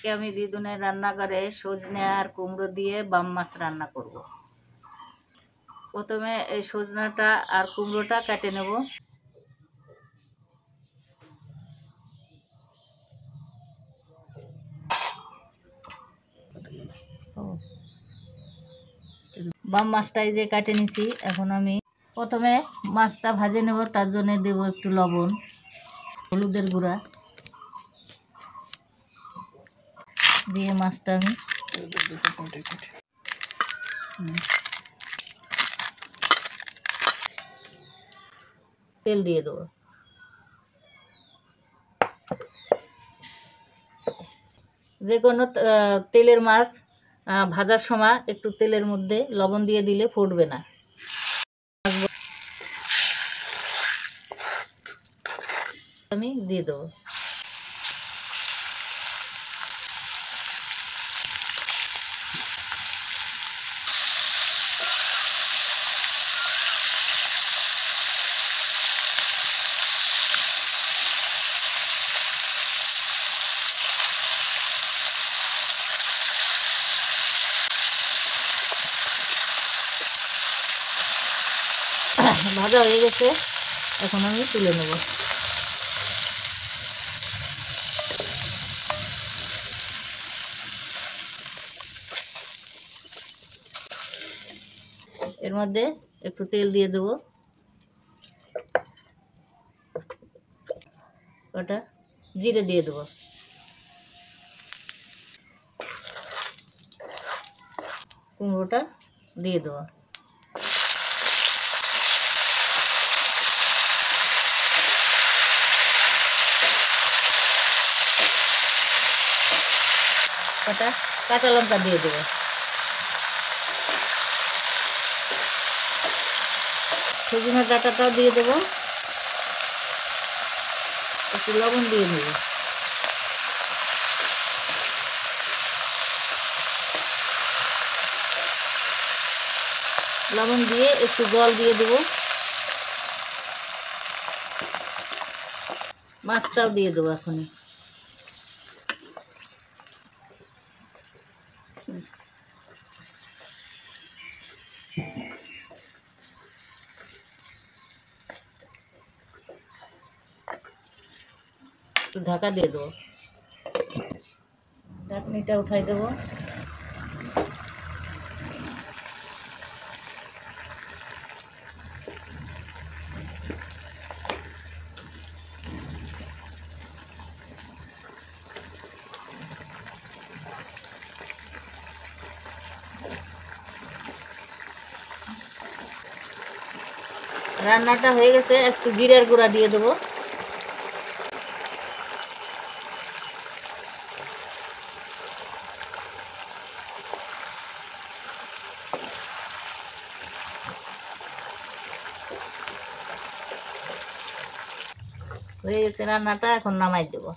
আজকে আমি দিদুনের রান্নাঘরে সজনে আর কুমড়ো দিয়ে বাম মাছ রান্না করব। প্রথমে এই সজনাটা আর কুমড়োটা কেটে নেব। বাম মাছটাই যে কেটে নিছি, এখন আমি প্রথমে মাছটা ভাজে নেব। তার জন্য দেব একটু লবণ, হলুদের গুঁড়া দিয়ে মাছটা আমি তেল দিয়ে দেবো। যে কোনো তেলের মাছ ভাজার সময় একটু তেলের মধ্যে লবণ দিয়ে দিলে ফুটবে না। আমি দিয়ে দেবো। ভাজা হয়ে গেছে, এখন আমি তুলে নেব। এর মধ্যে একটু তেল দিয়ে দেবো, ওটা জিরে দিয়ে দেবো, কুমড়োটা দিয়ে দেবো, ওটা কাঁচা লঙ্কা দিয়ে দেবো, সজনে ডাঁটাটাও দিয়ে দেবো, একটু লবণ দিয়ে নেব, লবণ দিয়ে একটু জল দিয়ে দেব, মাছটাও দিয়ে দেবো এখনই। একটু ঢাকা দিয়ে দেবো, ঢাকনিটা উঠাই দেবো। রান্নাটা হয়ে গেছে, একটু জিরার গুঁড়া দিয়ে দেবো, হয়ে গেছে রান্নাটা, এখন নামাই দেবো।